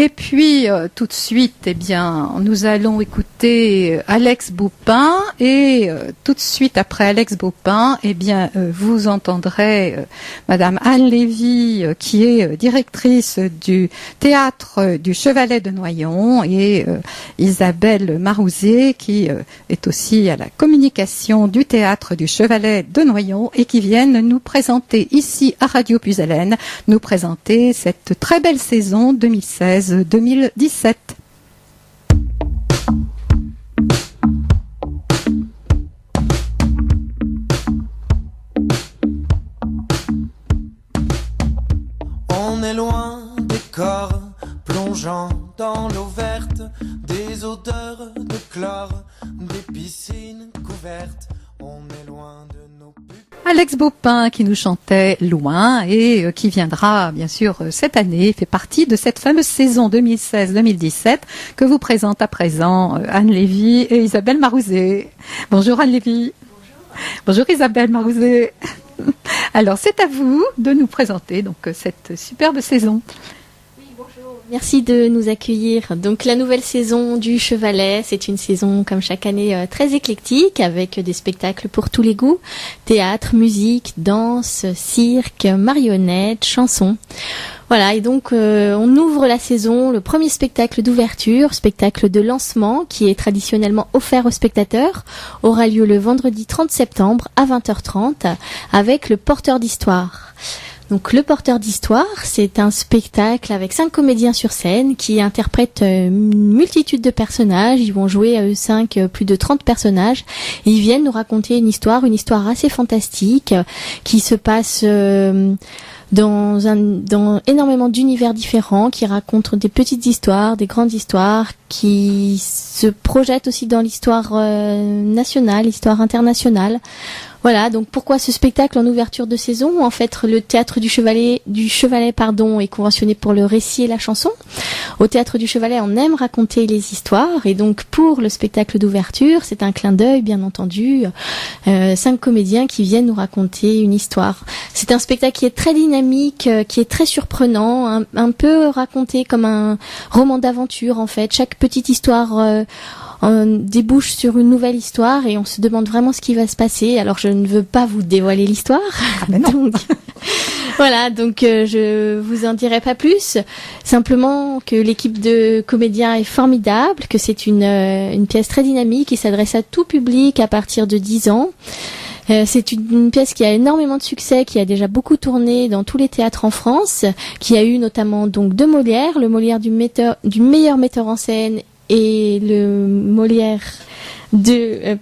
Et puis, tout de suite, eh bien, nous allons écouter Alex Baupin. Et tout de suite après Alex Baupin, eh bien, vous entendrez Madame Anne Lévy, qui est directrice du théâtre du Chevalet de Noyon, et Isabelle Marouzet, qui est aussi à la communication du théâtre du Chevalet de Noyon, et qui viennent nous présenter ici à Radio Puisalène, nous présenter cette très belle saison 2016-2017. On est loin des corps plongeant dans l'eau verte, des odeurs de chlore, des piscines couvertes. On est loin de nos pupilles. Alex Baupin qui nous chantait Loin et qui viendra bien sûr cette année, fait partie de cette fameuse saison 2016-2017 que vous présente à présent Anne Lévy et Isabelle Marouzet. Bonjour Anne Lévy. Bonjour Isabelle Marouzet. Alors c'est à vous de nous présenter donc cette superbe saison. Merci de nous accueillir. Donc la nouvelle saison du Chevalet, c'est une saison comme chaque année très éclectique avec des spectacles pour tous les goûts, théâtre, musique, danse, cirque, marionnettes, chansons. Voilà, et donc on ouvre la saison, le premier spectacle d'ouverture, spectacle de lancement qui est traditionnellement offert aux spectateurs, aura lieu le vendredi 30 septembre à 20h30 avec le porteur d'histoire. Donc le porteur d'histoire, c'est un spectacle avec 5 comédiens sur scène qui interprètent une multitude de personnages. Ils vont jouer à eux 5 plus de 30 personnages. Et ils viennent nous raconter une histoire assez fantastique qui se passe dans énormément d'univers différents, qui racontent des petites histoires, des grandes histoires, qui se projettent aussi dans l'histoire nationale, l'histoire internationale. Voilà, donc pourquoi ce spectacle en ouverture de saison? En fait, le théâtre du Chevalet, est conventionné pour le récit et la chanson. Au théâtre du Chevalet, on aime raconter les histoires, et donc pour le spectacle d'ouverture, c'est un clin d'œil, bien entendu, 5 comédiens qui viennent nous raconter une histoire. C'est un spectacle qui est très dynamique, qui est très surprenant, un peu raconté comme un roman d'aventure en fait. Chaque petite histoire débouche sur une nouvelle histoire et on se demande vraiment ce qui va se passer. Alors je ne veux pas vous dévoiler l'histoire. Ah ben non. Donc, voilà, donc je vous en dirai pas plus. Simplement que l'équipe de comédiens est formidable, que c'est une pièce très dynamique qui s'adresse à tout public à partir de 10 ans. C'est une pièce qui a énormément de succès, qui a déjà beaucoup tourné dans tous les théâtres en France, qui a eu notamment donc 2 Molières, le Molière du meilleur metteur en scène et le Molière de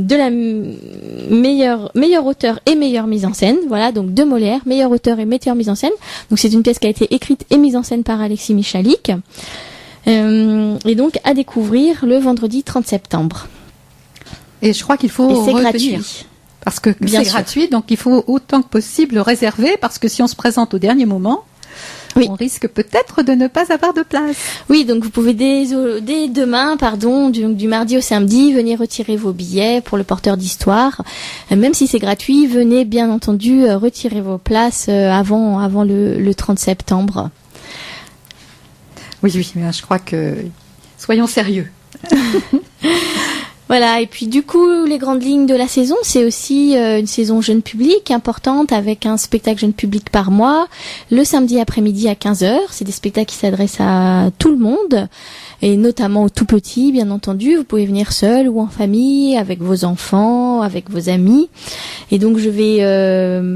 la meilleure auteur et meilleure mise en scène. Voilà, donc 2 Molières, meilleur auteur et meilleure mise en scène. Donc c'est une pièce qui a été écrite et mise en scène par Alexis Michalik. Et donc à découvrir le vendredi 30 septembre. Et je crois qu'il faut et c'est retenir. gratuit. Parce que c'est gratuit, donc il faut autant que possible réserver, parce que si on se présente au dernier moment, oui, on risque peut-être de ne pas avoir de place. Oui, donc vous pouvez dès demain, du mardi au samedi, venir retirer vos billets pour le porteur d'histoire. Même si c'est gratuit, venez bien entendu retirer vos places avant le 30 septembre. Oui, mais je crois que soyons sérieux. Voilà, et puis du coup, les grandes lignes de la saison, c'est aussi une saison jeune public importante avec un spectacle jeune public par mois, le samedi après-midi à 15h. C'est des spectacles qui s'adressent à tout le monde, et notamment aux tout petits, bien entendu. Vous pouvez venir seul ou en famille, avec vos enfants, avec vos amis. Et donc, je vais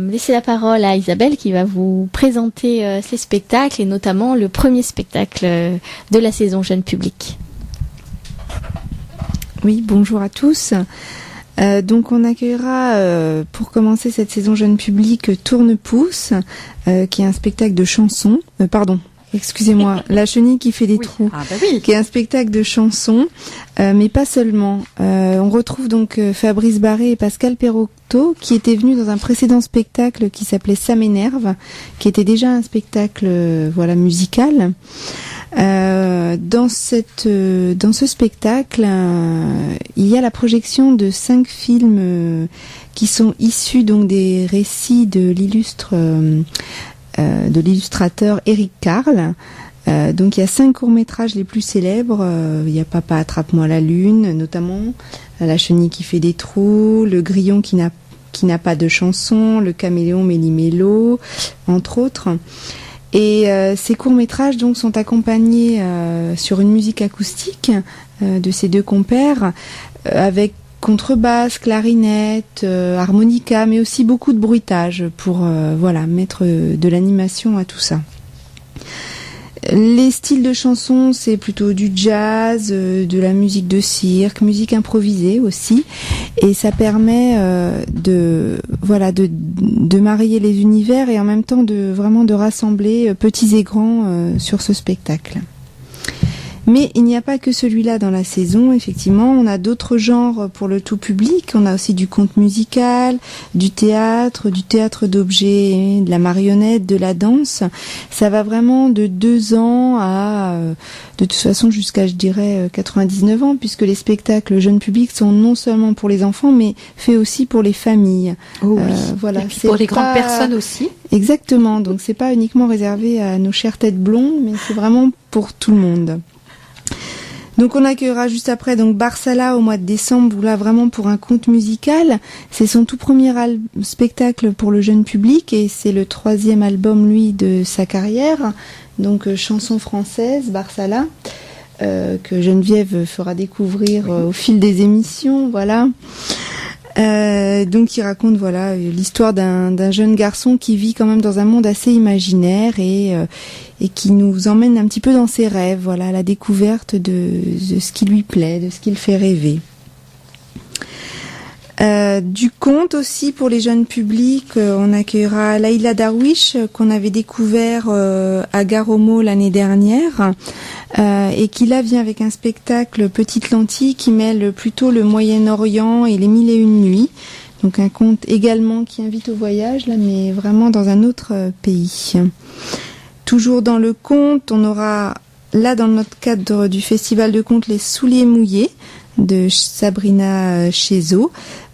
laisser la parole à Isabelle qui va vous présenter ces spectacles, et notamment le premier spectacle de la saison jeune public. Oui, bonjour à tous. Donc on accueillera pour commencer cette saison jeune public Tourne-pouce, qui est un spectacle de chansons. Excusez-moi, La chenille qui fait des trous, qui est un spectacle de chansons, mais pas seulement. On retrouve donc Fabrice Barré et Pascal Perotto, qui étaient venus dans un précédent spectacle qui s'appelait Ça m'énerve, qui était déjà un spectacle musical. Dans ce spectacle, il y a la projection de 5 films qui sont issus donc des récits de l'illustre de l'illustrateur Eric Carle. Donc il y a 5 courts-métrages les plus célèbres. Il y a Papa attrape-moi la lune, notamment, La chenille qui fait des trous, Le grillon qui n'a pas de chanson, Le caméléon Méli-Mélo, entre autres. Et ces courts-métrages donc sont accompagnés sur une musique acoustique de ces 2 compères, avec contrebasse, clarinette, harmonica, mais aussi beaucoup de bruitage pour mettre de l'animation à tout ça. Les styles de chansons, c'est plutôt du jazz, de la musique de cirque, musique improvisée aussi, et ça permet de marier les univers et en même temps de rassembler petits et grands sur ce spectacle. Mais il n'y a pas que celui-là dans la saison, effectivement. On a d'autres genres pour le tout public. On a aussi du conte musical, du théâtre d'objets, de la marionnette, de la danse. Ça va vraiment de 2 ans à, de toute façon, jusqu'à, je dirais, 99 ans, puisque les spectacles jeunes publics sont non seulement pour les enfants, mais faits aussi pour les familles. Oh oui. Voilà. Et puis pour les grandes personnes aussi. Exactement. Donc c'est pas uniquement réservé à nos chères têtes blondes, mais c'est vraiment pour tout le monde. Donc on accueillera juste après donc Barsala au mois de décembre, où là vraiment pour un conte musical. C'est son tout premier spectacle pour le jeune public et c'est le 3e album lui de sa carrière. Donc chanson française, Barsala, que Geneviève fera découvrir au fil des émissions, voilà. Donc il raconte l'histoire d'un jeune garçon qui vit quand même dans un monde assez imaginaire et qui nous emmène un petit peu dans ses rêves, à la découverte de ce qui lui plaît, de ce qui le fait rêver. Du conte aussi pour les jeunes publics, on accueillera Laïla Darwish qu'on avait découvert à Garomo l'année dernière et qui là vient avec un spectacle Petite Lentille qui mêle plutôt le Moyen-Orient et les 1001 nuits. Donc un conte également qui invite au voyage là, mais vraiment dans un autre pays. Toujours dans le conte, on aura là dans notre cadre du festival de conte Les Souliers mouillés de Sabrina Chezo.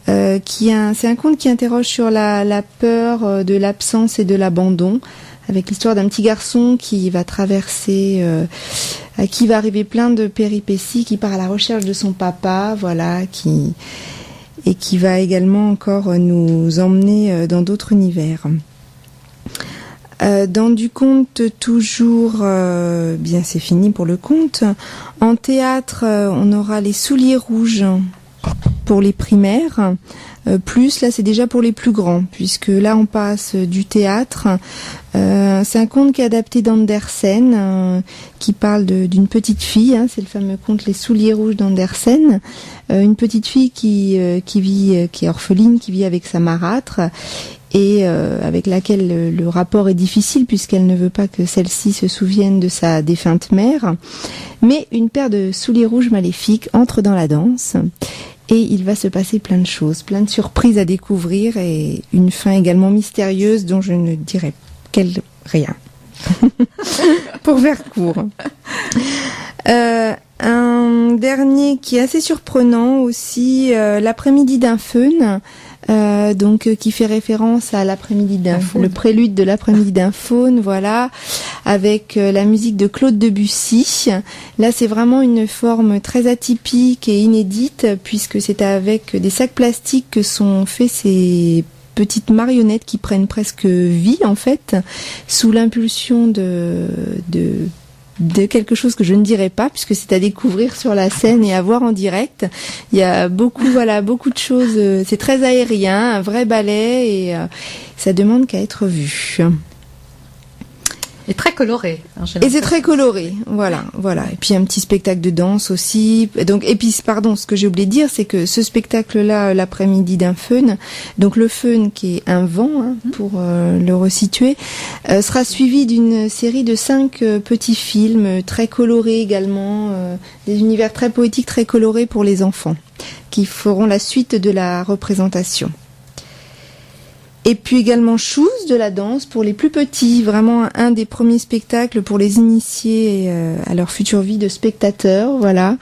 C'est un conte qui interroge sur la peur de l'absence et de l'abandon, avec l'histoire d'un petit garçon qui va traverser, à qui va arriver plein de péripéties, qui part à la recherche de son papa, et qui va également encore nous emmener dans d'autres univers. Dans du conte toujours, bien c'est fini pour le conte. En théâtre, on aura Les Souliers rouges pour les primaires, plus là c'est déjà pour les plus grands, puisque là on passe du théâtre. C'est un conte qui est adapté d'Andersen, qui parle d'une petite fille, c'est le fameux conte Les Souliers rouges d'Andersen, une petite fille qui est orpheline, qui vit avec sa marâtre, et avec laquelle le rapport est difficile puisqu'elle ne veut pas que celle-ci se souvienne de sa défunte mère. Mais une paire de souliers rouges maléfiques entre dans la danse et il va se passer plein de choses, plein de surprises à découvrir et une fin également mystérieuse dont je ne dirai rien. Pour faire court. Un dernier qui est assez surprenant aussi, L'après-midi d'un faune. Qui fait référence à l'après-midi le prélude de l'après-midi d'un faune, voilà, avec la musique de Claude Debussy. Là, c'est vraiment une forme très atypique et inédite, puisque c'est avec des sacs plastiques que sont faits ces petites marionnettes qui prennent presque vie, en fait, sous l'impulsion de quelque chose que je ne dirai pas, puisque c'est à découvrir sur la scène et à voir en direct. Il y a beaucoup de choses. C'est très aérien, un vrai ballet, et ça demande qu'à être vu. Et très coloré. Et c'est très coloré, voilà. Et puis un petit spectacle de danse aussi. Ce que j'ai oublié de dire, c'est que ce spectacle-là, L'après-midi d'un faune, donc le faune qui est un vent, pour le resituer, sera suivi d'une série de 5 petits films très colorés également, des univers très poétiques, très colorés pour les enfants, qui feront la suite de la représentation. Et puis également Shoes, de la danse pour les plus petits, vraiment un des premiers spectacles pour les initier à leur future vie de spectateurs, voilà.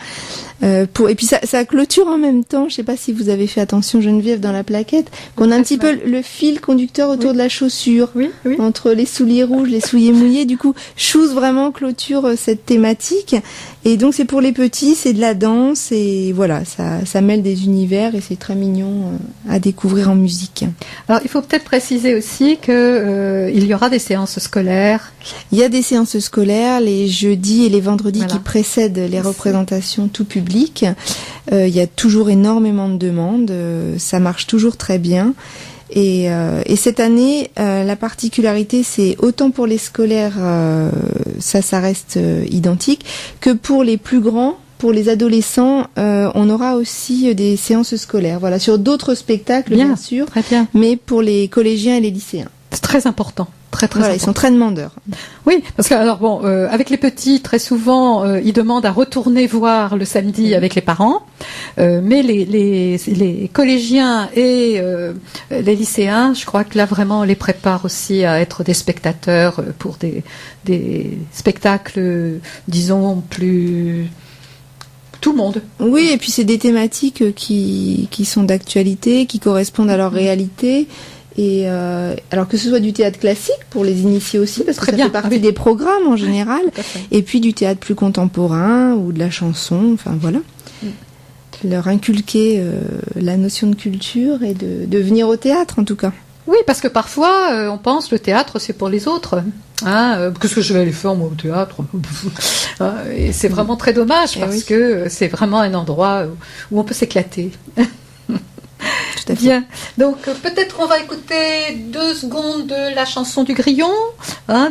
Et puis ça clôture en même temps, je sais pas si vous avez fait attention Geneviève dans la plaquette, qu'on a un petit peu le fil conducteur autour de la chaussure, entre les souliers rouges, les souliers mouillés, du coup Shoes vraiment clôture cette thématique, et donc c'est pour les petits, c'est de la danse, et voilà, ça mêle des univers, et c'est très mignon à découvrir en musique. Alors il faut peut-être préciser aussi que il y aura des séances scolaires. Il y a des séances scolaires les jeudis et les vendredis qui précèdent les représentations tout public. Il y a toujours énormément de demandes, ça marche toujours très bien. Et cette année, la particularité, c'est autant pour les scolaires, ça reste identique, que pour les plus grands, pour les adolescents, on aura aussi des séances scolaires. Voilà, sur d'autres spectacles, bien sûr, très bien. Mais pour les collégiens et les lycéens. C'est très important. Très voilà, important. Ils sont très demandeurs. Oui, parce que alors bon, avec les petits, très souvent, ils demandent à retourner voir le samedi avec les parents, mais les collégiens et les lycéens, je crois que là vraiment, on les prépare aussi à être des spectateurs pour des spectacles, disons plus tout le monde. Oui, et puis c'est des thématiques qui sont d'actualité, qui correspondent à leur réalité. Et alors que ce soit du théâtre classique pour les initiés aussi, parce que ça fait partie des programmes en général, et puis du théâtre plus contemporain ou de la chanson, enfin voilà. Leur inculquer la notion de culture et de venir au théâtre en tout cas. Oui, parce que parfois on pense le théâtre c'est pour les autres. Qu'est-ce que je vais aller faire moi au théâtre? Et c'est vraiment très dommage parce que c'est vraiment un endroit où on peut s'éclater. Tout à fait. Bien. Donc peut-être on va écouter 2 secondes de la chanson du Grillon.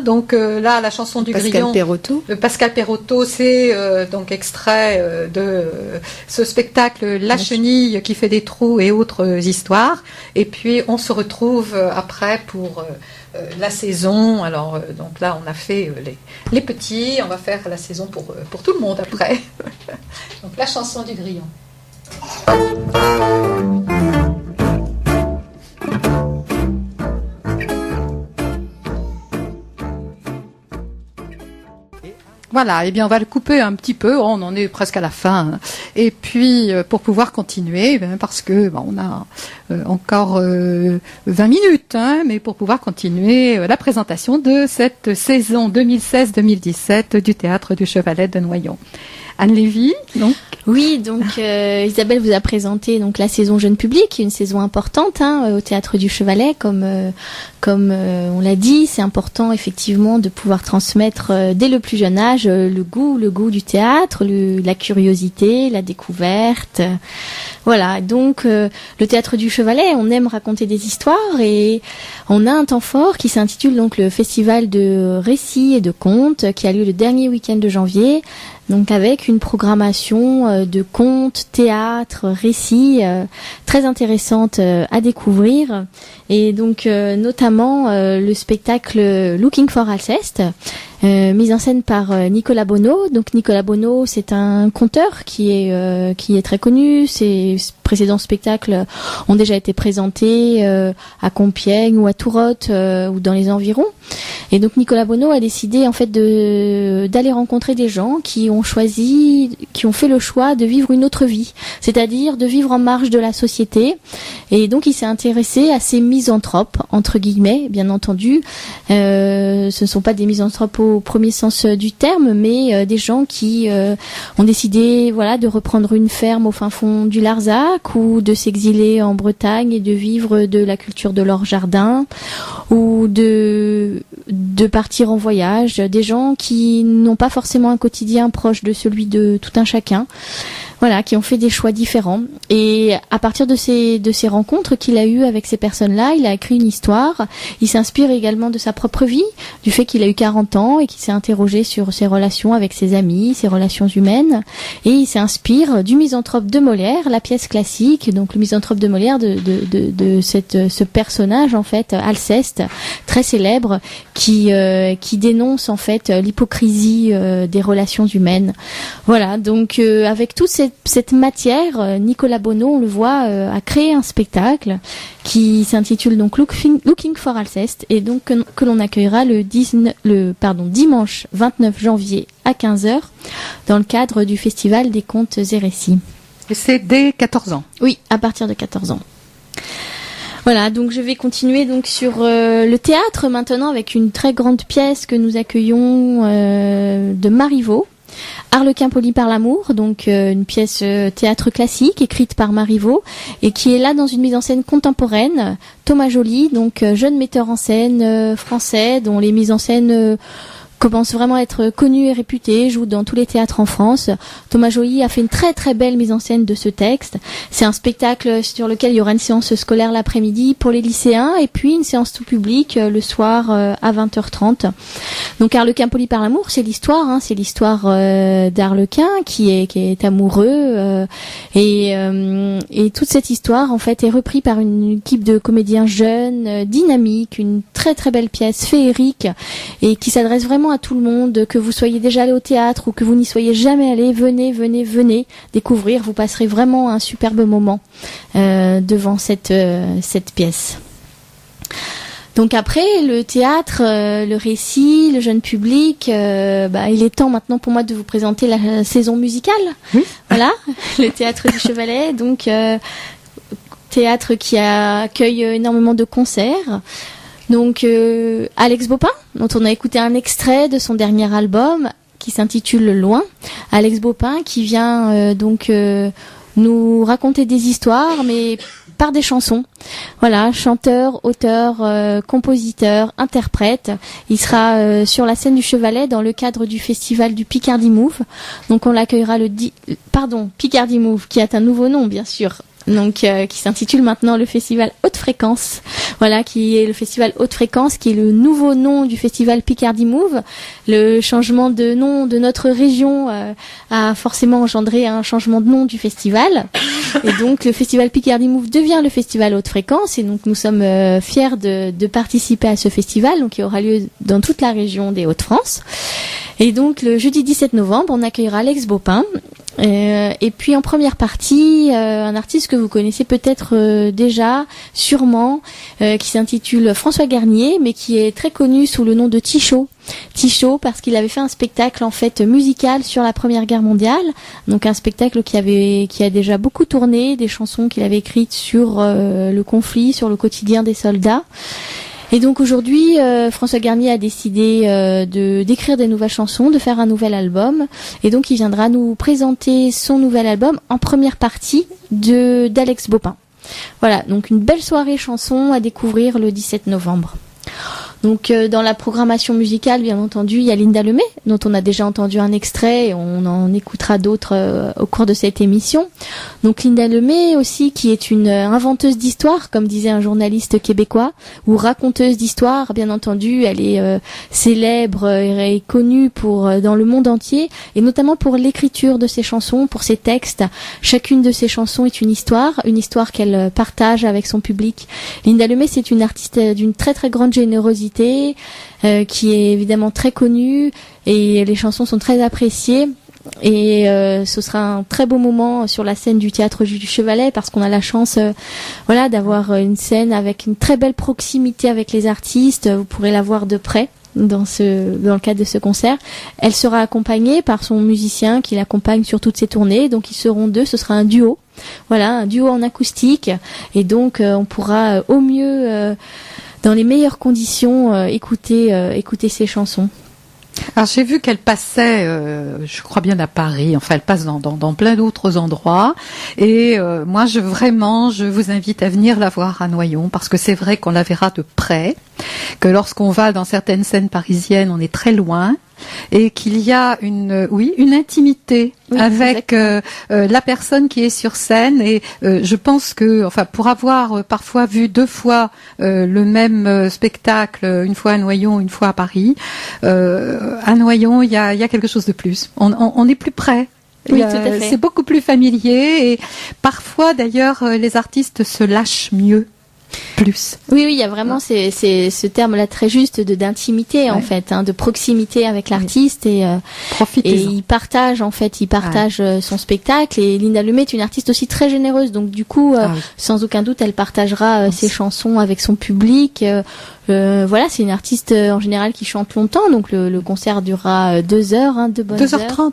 Donc là, la chanson du Grillon. Pascal Perotto, c'est donc extrait de ce spectacle La Chenille qui fait des trous et autres histoires. Et puis on se retrouve après pour la saison. Alors donc là, on a fait les petits. On va faire la saison pour tout le monde après. Donc la chanson du Grillon. Voilà, eh bien on va le couper un petit peu, on en est presque à la fin. Et puis pour pouvoir continuer, parce que on a encore 20 minutes, mais pour pouvoir continuer la présentation de cette saison 2016-2017 du Théâtre du Chevalet de Noyon. Anne Lévy, donc. Oui, donc Isabelle vous a présenté donc la saison jeune public, une saison importante au Théâtre du Chevalet, comme on l'a dit, c'est important effectivement de pouvoir transmettre dès le plus jeune âge le goût du théâtre, la curiosité, la découverte. Voilà, donc le Théâtre du Chevalet, on aime raconter des histoires et on a un temps fort qui s'intitule donc le Festival de récits et de contes qui a lieu le dernier week-end de janvier. Donc avec une programmation de contes, théâtre, récits très intéressante à découvrir. Et donc notamment le spectacle Looking for Alceste, mise en scène par Nicolas Bonneau. Donc Nicolas Bonneau, c'est un conteur qui est très connu. Ses précédents spectacles ont déjà été présentés à Compiègne ou à Tourotte ou dans les environs. Et donc Nicolas Bonneau a décidé en fait d'aller rencontrer des gens qui ont fait le choix de vivre une autre vie, c'est-à-dire de vivre en marge de la société. Et donc il s'est intéressé à ces misanthropes, entre guillemets, bien entendu. Ce ne sont pas des misanthropes au premier sens du terme, mais des gens qui ont décidé de reprendre une ferme au fin fond du Larzac ou de s'exiler en Bretagne et de vivre de la culture de leur jardin ou de partir en voyage, des gens qui n'ont pas forcément un quotidien proche de celui de tout un chacun, qui ont fait des choix différents. Et à partir de ces rencontres qu'il a eues avec ces personnes-là, il a écrit une histoire. Il s'inspire également de sa propre vie, du fait qu'il a eu 40 ans et qu'il s'est interrogé sur ses relations avec ses amis, ses relations humaines. Et il s'inspire du Misanthrope de Molière, la pièce classique, donc le Misanthrope de Molière de ce personnage, en fait, Alceste, très célèbre, qui dénonce en fait l'hypocrisie des relations humaines. Voilà, donc avec toute cette matière, Nicolas Bonneau, on le voit, a créé un spectacle qui s'intitule donc Looking for Alceste, et donc que l'on accueillera dimanche 29 janvier à 15h dans le cadre du Festival des Contes et Récits. Et c'est dès 14 ans. Oui, à partir de 14 ans. Voilà, donc je vais continuer donc sur le théâtre maintenant avec une très grande pièce que nous accueillons de Marivaux. Harlequin poli par l'amour, donc une pièce théâtre classique écrite par Marivaux et qui est là dans une mise en scène contemporaine. Thomas Joly, donc jeune metteur en scène français dont les mises en scène commence vraiment à être connu et réputé, joue dans tous les théâtres en France. Thomas Joly a fait une très très belle mise en scène de ce texte. C'est un spectacle sur lequel il y aura une séance scolaire l'après-midi pour les lycéens et puis une séance tout public le soir à 20h30. Donc Harlequin poli par l'amour, c'est l'histoire d'Harlequin qui est amoureux et toute cette histoire en fait est reprise par une équipe de comédiens jeunes, dynamiques, une très très belle pièce féerique et qui s'adresse vraiment à tout le monde, que vous soyez déjà allé au théâtre ou que vous n'y soyez jamais allé, venez découvrir, vous passerez vraiment un superbe moment devant cette pièce. Donc après, le théâtre, le récit, le jeune public, il est temps maintenant pour moi de vous présenter la saison musicale. Oui. Voilà, le Théâtre du Chevalet, donc théâtre qui accueille énormément de concerts. Donc Alex Baupin, dont on a écouté un extrait de son dernier album qui s'intitule Loin. Alex Baupin qui vient nous raconter des histoires, mais par des chansons. Voilà, chanteur, auteur, compositeur, interprète. Il sera sur la scène du Chevalet dans le cadre du festival du Picardie Move. Donc on l'accueillera Picardie Move, qui a un nouveau nom bien sûr. Donc qui s'intitule maintenant le festival Haute Fréquence. Voilà, qui est le festival Haute Fréquence, qui est le nouveau nom du festival Picardie Move. Le changement de nom de notre région a forcément engendré un changement de nom du festival. Et donc le festival Picardie Move devient le festival Haute Fréquence, et donc nous sommes fiers de participer à ce festival, donc qui aura lieu dans toute la région des Hauts-de-France. Et donc le jeudi 17 novembre, on accueillera Alex Baupin. Et puis en première partie, un artiste que vous connaissez peut-être déjà, sûrement, qui s'intitule François Garnier, mais qui est très connu sous le nom de Tichot. Tichot parce qu'il avait fait un spectacle en fait musical sur la Première Guerre mondiale, donc un spectacle qui a déjà beaucoup tourné, des chansons qu'il avait écrites sur le conflit, sur le quotidien des soldats. Et donc aujourd'hui, François Garnier a décidé d'écrire des nouvelles chansons, de faire un nouvel album. Et donc il viendra nous présenter son nouvel album en première partie d'Alex Baupin. Voilà, donc une belle soirée chanson à découvrir le 17 novembre. Donc dans la programmation musicale, bien entendu, il y a Linda Lemay, dont on a déjà entendu un extrait, et on en écoutera d'autres au cours de cette émission. Donc Linda Lemay aussi, qui est une inventeuse d'histoire, comme disait un journaliste québécois, ou raconteuse d'histoire, bien entendu. Elle est célèbre et connue dans le monde entier, et notamment pour l'écriture de ses chansons, pour ses textes. Chacune de ses chansons est une histoire qu'elle partage avec son public. Linda Lemay, c'est une artiste d'une très très grande générosité, qui est évidemment très connue, et les chansons sont très appréciées. Et ce sera un très beau moment sur la scène du Théâtre du Chevalet, parce qu'on a la chance d'avoir une scène avec une très belle proximité avec les artistes. Vous pourrez la voir de près dans le cadre de ce concert. Elle sera accompagnée par son musicien qui l'accompagne sur toutes ses tournées, donc ils seront deux, ce sera un duo. Voilà, un duo en acoustique, et donc on pourra au mieux dans les meilleures conditions écouter ces chansons. Alors j'ai vu qu'elle passait, je crois bien à Paris, enfin elle passe dans plein d'autres endroits, et moi je vous invite à venir la voir à Noyon, parce que c'est vrai qu'on la verra de près, que lorsqu'on va dans certaines scènes parisiennes, on est très loin, et qu'il y a une intimité avec la personne qui est sur scène, et je pense que, pour avoir parfois vu deux fois le même spectacle, une fois à Noyon, une fois à Paris, à Noyon il y a quelque chose de plus. On est plus près. Oui, tout à fait. C'est beaucoup plus familier, et parfois d'ailleurs les artistes se lâchent mieux plus. Oui, il y a vraiment c'est ce terme-là très juste d'intimité en fait, de proximité avec l'artiste et il partage son spectacle et Linda Lemay est une artiste aussi très généreuse donc du coup sans aucun doute elle partagera ses chansons avec son public. Voilà, c'est une artiste en général qui chante longtemps, donc le concert durera 2 heures, 2 bonnes 2h30. heures.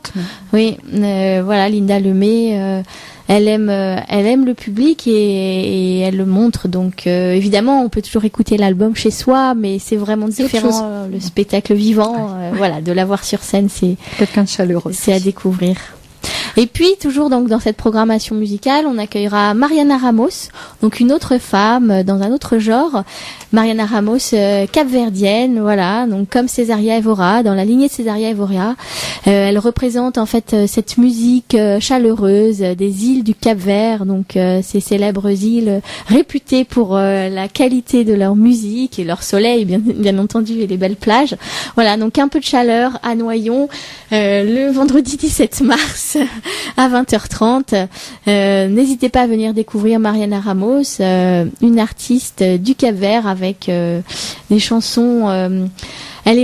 Oui, voilà, Linda Lemay, elle aime le public et elle le montre. Donc évidemment, on peut toujours écouter l'album chez soi, mais c'est vraiment différent. Le spectacle vivant, voilà, de l'avoir sur scène, c'est quelqu'un de chaleureux. C'est à découvrir. Et puis toujours donc dans cette programmation musicale, on accueillera Mariana Ramos, donc une autre femme dans un autre genre. Mariana Ramos, capverdienne, voilà, donc comme Césaria Évora, dans la lignée de Césaria Évora. Elle représente en fait cette musique chaleureuse des îles du Cap-Vert, donc ces célèbres îles réputées pour la qualité de leur musique et leur soleil, bien entendu, et les belles plages. Voilà, donc un peu de chaleur à Noyon, le vendredi 17 mars à 20h30. N'hésitez pas à venir découvrir Mariana Ramos, une artiste du Cap-Vert avec des chansons. Elle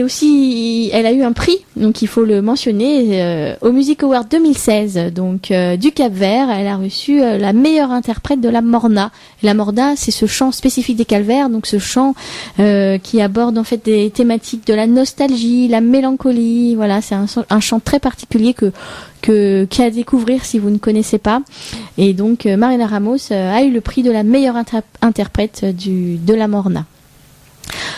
a eu un prix, donc il faut le mentionner, au Music Award 2016, donc du Cap-Vert. Elle a reçu la meilleure interprète de la Morna. Et la Morna, c'est ce chant spécifique des Cap-Verts, donc ce chant qui aborde en fait des thématiques de la nostalgie, la mélancolie. Voilà, c'est un chant très particulier qu'à découvrir si vous ne connaissez pas. Et donc Mariana Ramos a eu le prix de la meilleure interprète de la Morna.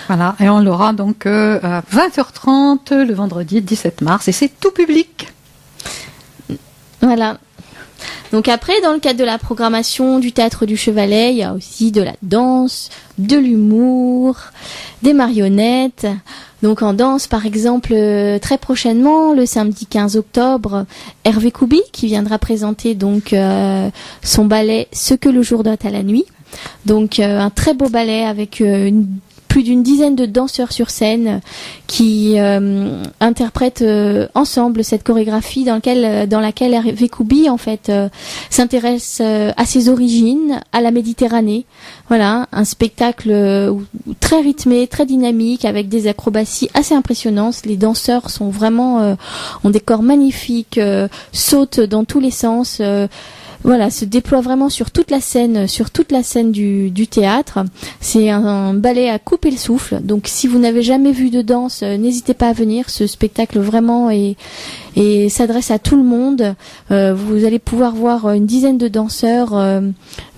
Voilà, et on l'aura donc à 20h30 le vendredi 17 mars et c'est tout public. Voilà. Donc après, dans le cadre de la programmation du Théâtre du Chevalet, il y a aussi de la danse, de l'humour, des marionnettes. Donc en danse, par exemple, très prochainement, le samedi 15 octobre, Hervé Koubi qui viendra présenter donc son ballet Ce que le jour doit à la nuit. Donc un très beau ballet avec plus d'une dizaine de danseurs sur scène qui interprètent ensemble cette chorégraphie dans laquelle Hervé Koubi en fait s'intéresse à ses origines, à la Méditerranée. Voilà, un spectacle très rythmé, très dynamique, avec des acrobaties assez impressionnantes. Les danseurs sont vraiment ont des corps magnifiques, sautent dans tous les sens. Voilà, se déploie vraiment sur toute la scène du théâtre. C'est un ballet à couper le souffle. Donc, si vous n'avez jamais vu de danse, n'hésitez pas à venir. Ce spectacle vraiment et s'adresse à tout le monde. Vous allez pouvoir voir une dizaine de danseurs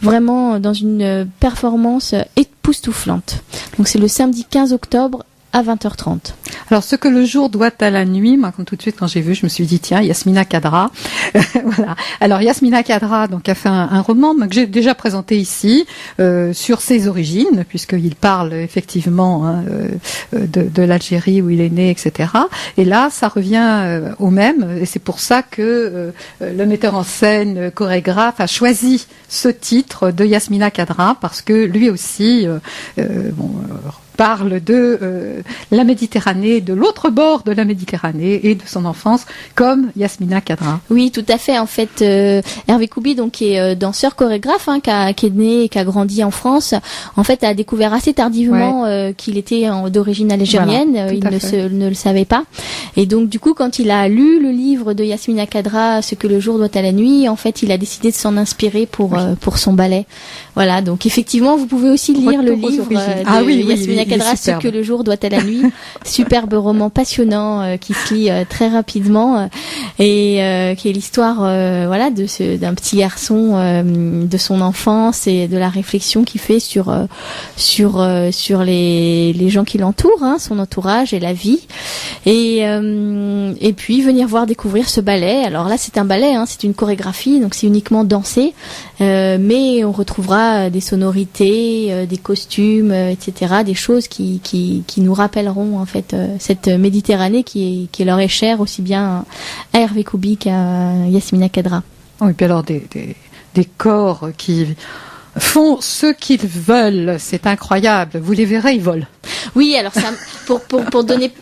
vraiment dans une performance époustouflante. Donc, c'est le samedi 15 octobre à 20h30. Alors, ce que le jour doit à la nuit, moi, comme tout de suite, quand j'ai vu, je me suis dit, tiens, Yasmina Khadra. Voilà. Alors, Yasmina Khadra, donc, a fait un roman que j'ai déjà présenté ici, sur ses origines, puisqu'il parle effectivement de l'Algérie où il est né, etc. Et là, ça revient au même, et c'est pour ça que le metteur en scène, chorégraphe, a choisi ce titre de Yasmina Khadra, parce que lui aussi, parle de la Méditerranée, de l'autre bord de la Méditerranée et de son enfance, comme Yasmina Khadra. Oui, tout à fait. En fait, Hervé Koubi, donc qui est danseur chorégraphe, qui est né et qui a grandi en France, en fait, a découvert assez tardivement qu'il était d'origine algérienne. Voilà, il ne le savait pas. Et donc, du coup, quand il a lu le livre de Yasmina Khadra, Ce que le jour doit à la nuit, en fait, il a décidé de s'en inspirer pour son ballet. Voilà. Donc, effectivement, vous pouvez aussi lire le livre de Yasmina Khadra, Ce que le jour doit à la nuit. Superbe roman passionnant qui se lit très rapidement et qui est l'histoire d'un petit garçon de son enfance et de la réflexion qu'il fait sur les gens qui l'entourent, son entourage et la vie. Et puis venir découvrir ce ballet. Alors là, c'est un ballet, c'est une chorégraphie, donc c'est uniquement dansé, mais on retrouvera des sonorités, des costumes, etc., des choses qui nous rappelleront en fait cette Méditerranée qui leur est chère aussi bien à Hervé Koubi qu'à Yasmina Khadra. Oui, puis alors des corps qui font ce qu'ils veulent, c'est incroyable. Vous les verrez, ils volent. Oui, alors ça,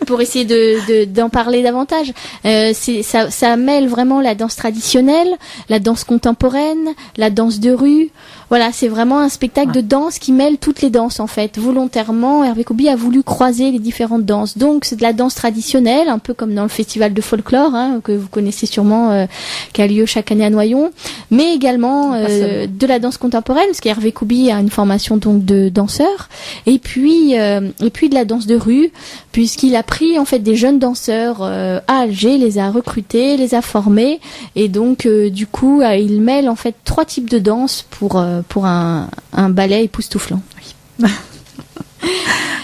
pour essayer d'en parler davantage, ça mêle vraiment la danse traditionnelle, la danse contemporaine, la danse de rue. Voilà, c'est vraiment un spectacle de danse qui mêle toutes les danses en fait. Volontairement, Hervé Koubi a voulu croiser les différentes danses. Donc c'est de la danse traditionnelle, un peu comme dans le festival de folklore que vous connaissez sûrement, qui a lieu chaque année à Noyon, mais également de la danse contemporaine, parce qu'Hervé Koubi a une formation donc de danseur, et puis de la danse de rue, puisqu'il a pris en fait des jeunes danseurs à Alger, les a recrutés, les a formés, et donc du coup il mêle en fait 3 types de danse pour un ballet époustouflant. Oui.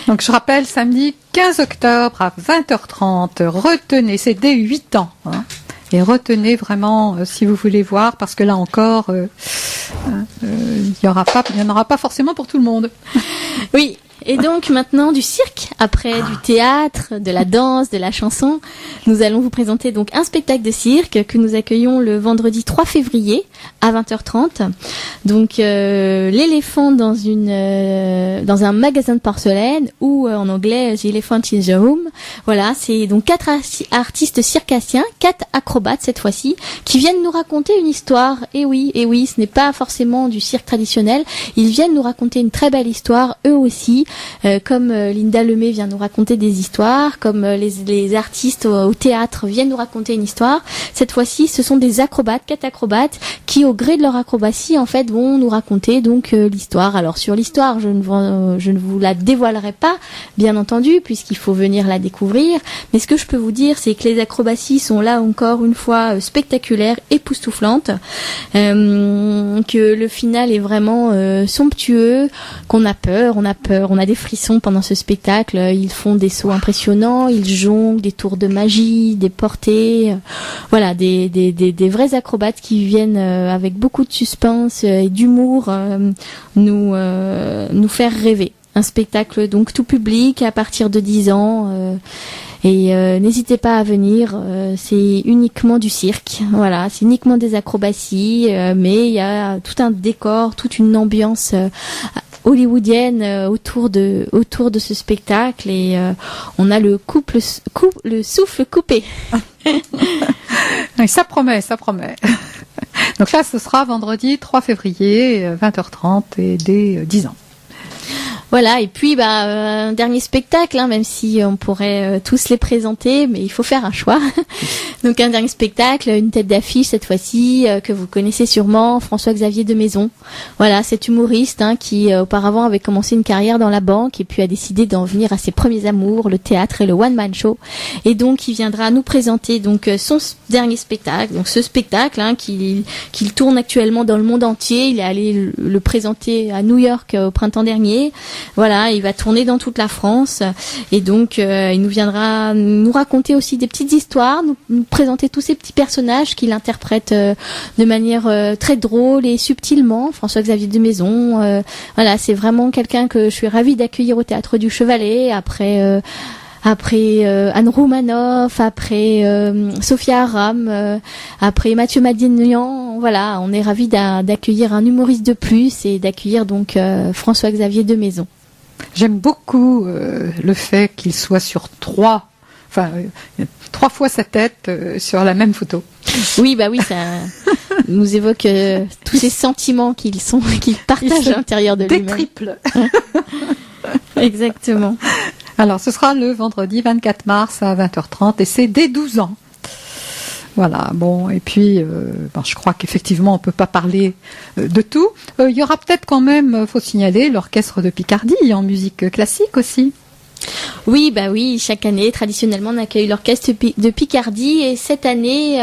Donc je rappelle, samedi 15 octobre à 20h30, retenez, c'est dès 8 ans. Et retenez vraiment si vous voulez voir, parce que là encore, il n'y en aura pas forcément pour tout le monde. Oui. Et donc maintenant du cirque, après du théâtre, de la danse, de la chanson, nous allons vous présenter donc un spectacle de cirque que nous accueillons le vendredi 3 février à 20h30. Donc l'éléphant dans un magasin de porcelaine, ou en anglais The Elephant in the Room. Voilà, c'est donc 4 artistes circassiens, 4 acrobates cette fois-ci, qui viennent nous raconter une histoire. Et oui, ce n'est pas forcément du cirque traditionnel. Ils viennent nous raconter une très belle histoire, eux aussi. Comme Linda Lemay vient nous raconter des histoires, comme les artistes au théâtre viennent nous raconter une histoire. Cette fois-ci, ce sont des acrobates, 4 acrobates, qui au gré de leur acrobatie, en fait, vont nous raconter donc l'histoire. Alors sur l'histoire, je ne vous la dévoilerai pas, bien entendu, puisqu'il faut venir la découvrir. Mais ce que je peux vous dire, c'est que les acrobaties sont là encore une fois spectaculaires, époustouflantes, que le final est vraiment somptueux, qu'on a peur, on a des frissons pendant ce spectacle. Ils font des sauts impressionnants, ils jonglent, des tours de magie, des portées, voilà, des vrais acrobates qui viennent avec beaucoup de suspense et d'humour nous faire rêver. Un spectacle donc tout public à partir de 10 ans. Et n'hésitez pas à venir, c'est uniquement du cirque, voilà, c'est uniquement des acrobaties, mais il y a tout un décor, toute une ambiance hollywoodienne autour de ce spectacle, et on a le souffle coupé. Ça promet. Donc là, ce sera vendredi 3 février, 20h30 et dès 10 ans. Voilà, et puis un dernier spectacle, même si on pourrait tous les présenter, mais il faut faire un choix. Donc un dernier spectacle, une tête d'affiche cette fois-ci, que vous connaissez sûrement, François-Xavier de Maison. Voilà, cet humoriste qui auparavant avait commencé une carrière dans la banque et puis a décidé d'en venir à ses premiers amours, le théâtre et le one-man show. Et donc il viendra nous présenter donc son dernier spectacle, donc ce spectacle qu'il tourne actuellement dans le monde entier. Il est allé le présenter à New York au printemps dernier. Voilà, il va tourner dans toute la France, et donc il nous viendra nous raconter aussi des petites histoires, nous présenter tous ces petits personnages qu'il interprète de manière très drôle et subtilement. François-Xavier de Maison, voilà, c'est vraiment quelqu'un que je suis ravie d'accueillir au Théâtre du Chevalet, après Anne Roumanoff, après Sophia Aram, après Mathieu Madinian. Voilà, on est ravis d'accueillir un humoriste de plus et d'accueillir donc François-Xavier de Maison. J'aime beaucoup le fait qu'il soit sur 3 fois sa tête sur la même photo. Oui, ça nous évoque tous ces sentiments qu'il partage à l'intérieur de lui-même. Des triples. Exactement. Alors, ce sera le vendredi 24 mars à 20h30 et c'est dès 12 ans. Voilà, bon, et puis, je crois qu'effectivement, on peut pas parler de tout. Il y aura peut-être quand même, faut signaler, l'orchestre de Picardie en musique classique aussi. Oui, chaque année, traditionnellement, on accueille l'orchestre de Picardie, et cette année,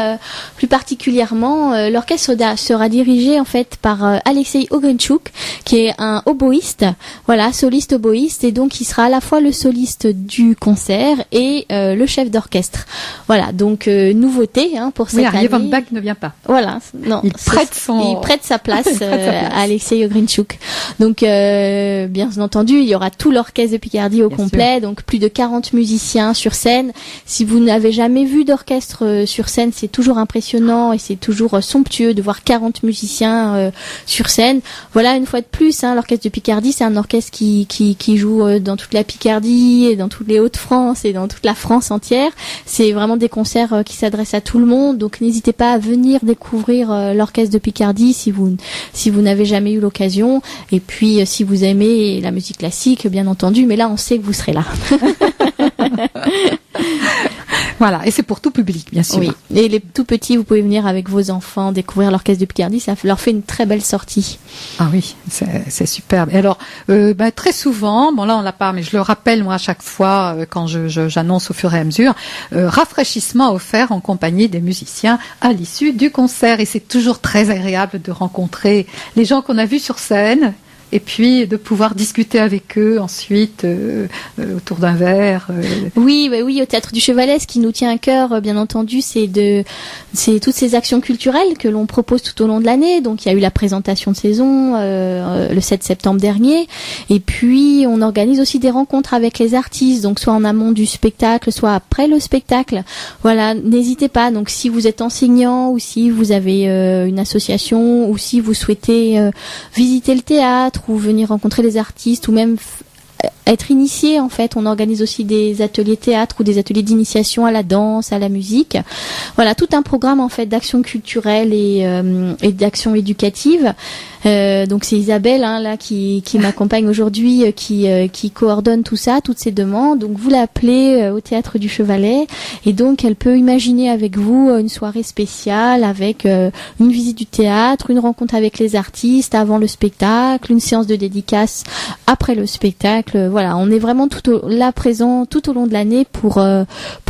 plus particulièrement, l'orchestre sera dirigé en fait par Alexei Ogrenchuk, qui est un oboïste, voilà, soliste oboïste, et donc il sera à la fois le soliste du concert et le chef d'orchestre. Voilà, donc nouveauté pour cette année. Oui, Van Beck ne vient pas. Voilà, non. Il prête sa place à Alexei Ogrenchuk. Donc, bien entendu, il y aura tout l'orchestre de Picardie au complet. Donc plus de 40 musiciens sur scène. Si vous n'avez jamais vu d'orchestre sur scène, c'est toujours impressionnant et c'est toujours somptueux de voir 40 musiciens sur scène. Voilà, une fois de plus, l'orchestre de Picardie, c'est un orchestre qui joue dans toute la Picardie et dans toutes les Hauts-de-France et dans toute la France entière. C'est vraiment des concerts qui s'adressent à tout le monde, donc n'hésitez pas à venir découvrir l'orchestre de Picardie si vous n'avez jamais eu l'occasion. Et puis si vous aimez la musique classique, bien entendu, mais là on sait que vous serez là. Voilà, et c'est pour tout public, bien sûr. Oui, et les tout petits, vous pouvez venir avec vos enfants découvrir l'orchestre de Picardie, ça leur fait une très belle sortie. Ah oui, c'est superbe. Et alors, très souvent, bon là on l'a pas, mais je le rappelle moi à chaque fois quand j'annonce au fur et à mesure, rafraîchissement offert en compagnie des musiciens à l'issue du concert. Et c'est toujours très agréable de rencontrer les gens qu'on a vus sur scène. Et puis de pouvoir discuter avec eux ensuite autour d'un verre. Oui, au Théâtre du Chevalet, ce qui nous tient à cœur, bien entendu, c'est toutes ces actions culturelles que l'on propose tout au long de l'année. Donc il y a eu la présentation de saison le 7 septembre dernier, et puis on organise aussi des rencontres avec les artistes, donc soit en amont du spectacle, soit après le spectacle. Voilà, n'hésitez pas. Donc si vous êtes enseignant ou si vous avez une association ou si vous souhaitez visiter le théâtre ou venir rencontrer les artistes ou même être initié, en fait, on organise aussi des ateliers théâtre ou des ateliers d'initiation à la danse, à la musique. Voilà, tout un programme en fait d'action culturelle et d'action éducative. Donc c'est Isabelle là qui m'accompagne aujourd'hui, qui coordonne tout ça, toutes ces demandes. Donc vous l'appelez au Théâtre du Chevalet et donc elle peut imaginer avec vous une soirée spéciale avec une visite du théâtre, une rencontre avec les artistes avant le spectacle, une séance de dédicace après le spectacle. Voilà, on est vraiment là présent tout au long de l'année pour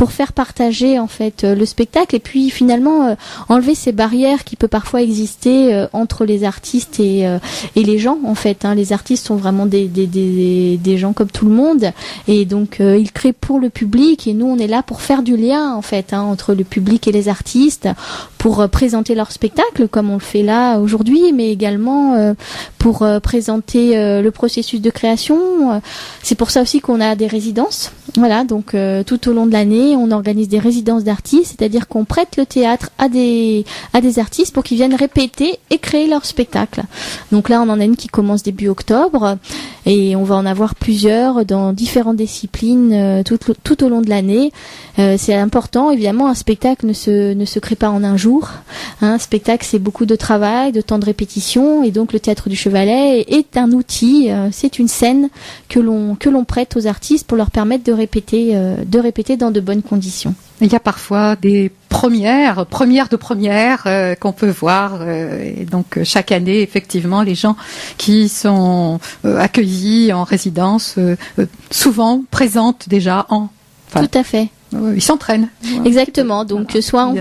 faire partager en fait le spectacle et puis finalement enlever ces barrières qui peuvent parfois exister entre les artistes et les gens en fait. Les artistes sont vraiment des gens comme tout le monde et donc ils créent pour le public et nous on est là pour faire du lien en fait entre le public et les artistes, pour présenter leur spectacle comme on le fait là aujourd'hui, mais également pour présenter le processus de création. C'est pour ça aussi qu'on a des résidences. Voilà, donc tout au long de l'année, on organise des résidences d'artistes, c'est-à-dire qu'on prête le théâtre à des artistes pour qu'ils viennent répéter et créer leur spectacle. Donc là, on en a une qui commence début octobre et on va en avoir plusieurs dans différentes disciplines tout au long de l'année. C'est important, évidemment, un spectacle ne se crée pas en un jour. Un spectacle, c'est beaucoup de travail, de temps de répétition, et donc le Théâtre du Chevalet est un outil, c'est une scène que l'on prête aux artistes pour leur permettre de répéter dans de bonnes conditions. Il y a parfois des premières qu'on peut voir. Et donc chaque année, effectivement, les gens qui sont accueillis en résidence souvent présentent déjà Tout à fait. Ils s'entraînent. Exactement. Donc soit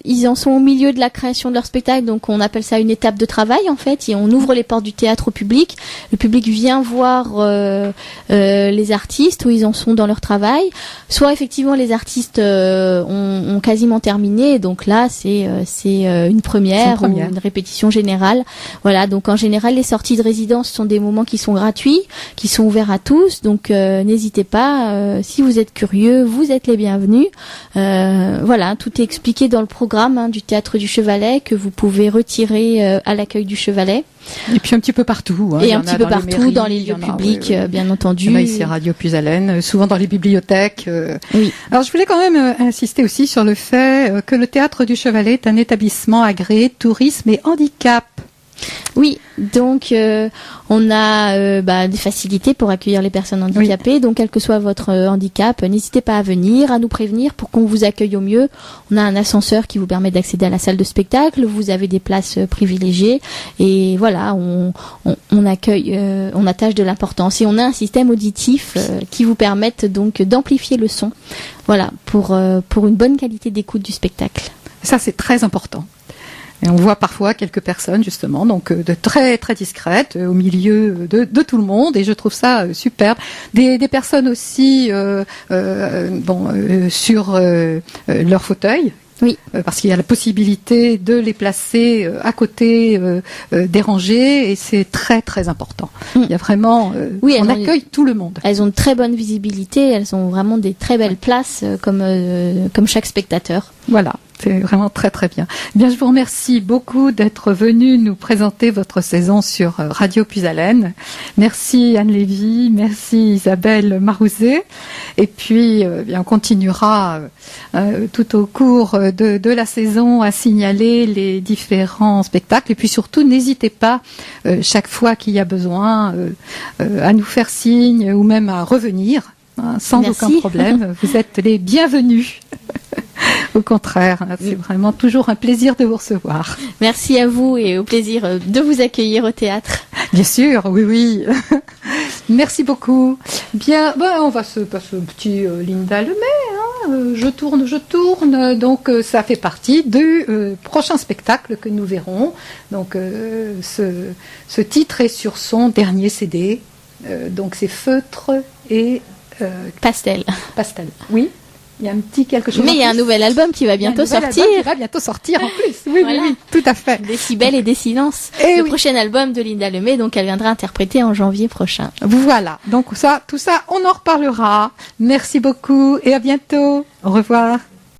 ils en sont au milieu de la création de leur spectacle, donc on appelle ça une étape de travail en fait, et on ouvre les portes du théâtre au public. Le public vient voir les artistes où ils en sont dans leur travail. Soit effectivement les artistes ont quasiment terminé, donc là c'est une première. Ou une répétition générale. Voilà, donc en général les sorties de résidence sont des moments qui sont gratuits, qui sont ouverts à tous. Donc n'hésitez pas, si vous êtes curieux, vous êtes les bienvenus. Voilà, tout est expliqué dans le programme du Théâtre du Chevalet que vous pouvez retirer à l'accueil du Chevalet. Et puis un petit peu partout. Et un petit peu partout dans les lieux publics, bien entendu. Il y en a ici à Radio Puisalène, souvent dans les bibliothèques. Oui. Alors je voulais quand même insister aussi sur le fait que le Théâtre du Chevalet est un établissement agréé tourisme et handicap. Oui, donc on a des facilités pour accueillir les personnes handicapées. Oui. Donc quel que soit votre handicap, n'hésitez pas à venir, à nous prévenir pour qu'on vous accueille au mieux. On a un ascenseur qui vous permet d'accéder à la salle de spectacle. Vous avez des places privilégiées et voilà, on accueille, on attache de l'importance et on a un système auditif qui vous permette donc d'amplifier le son. Voilà, pour une bonne qualité d'écoute du spectacle. Ça c'est très important. Et on voit parfois quelques personnes justement, donc de très très discrètes, au milieu de tout le monde, et je trouve ça superbe. Des personnes aussi sur leur fauteuil, Oui. Parce qu'il y a la possibilité de les placer à côté des rangées et c'est très très important. Il y a vraiment, on accueille tout le monde. Elles ont de très bonne visibilité, elles ont vraiment des très belles places comme chaque spectateur. Voilà. C'est vraiment très très bien. Eh bien, je vous remercie beaucoup d'être venu nous présenter votre saison sur Radio Puisalène. Merci Anne Lévy, merci Isabelle Marouzet. Et puis, bien, on continuera tout au cours de la saison à signaler les différents spectacles. Et puis surtout, n'hésitez pas chaque fois qu'il y a besoin à nous faire signe ou même à revenir. Sans Merci. Aucun problème. Vous êtes les bienvenus. Au contraire, c'est vraiment toujours un plaisir de vous recevoir. Merci à vous et au plaisir de vous accueillir au théâtre. Bien sûr, oui. Merci beaucoup. Bien, on va se passer un petit Linda Lemay. Je tourne. Donc, ça fait partie du prochain spectacle que nous verrons. Donc, ce titre est sur son dernier CD. Donc, c'est Feutre et Pastel. Oui. Il y a un petit quelque chose. Mais il y a un nouvel album qui va bientôt sortir. Qui va bientôt sortir en plus. Oui, voilà. Oui, tout à fait. Décibels et des silences. Et le prochain album de Linda Lemay, donc elle viendra interpréter en janvier prochain. Voilà. Donc tout ça, on en reparlera. Merci beaucoup et à bientôt. Au revoir.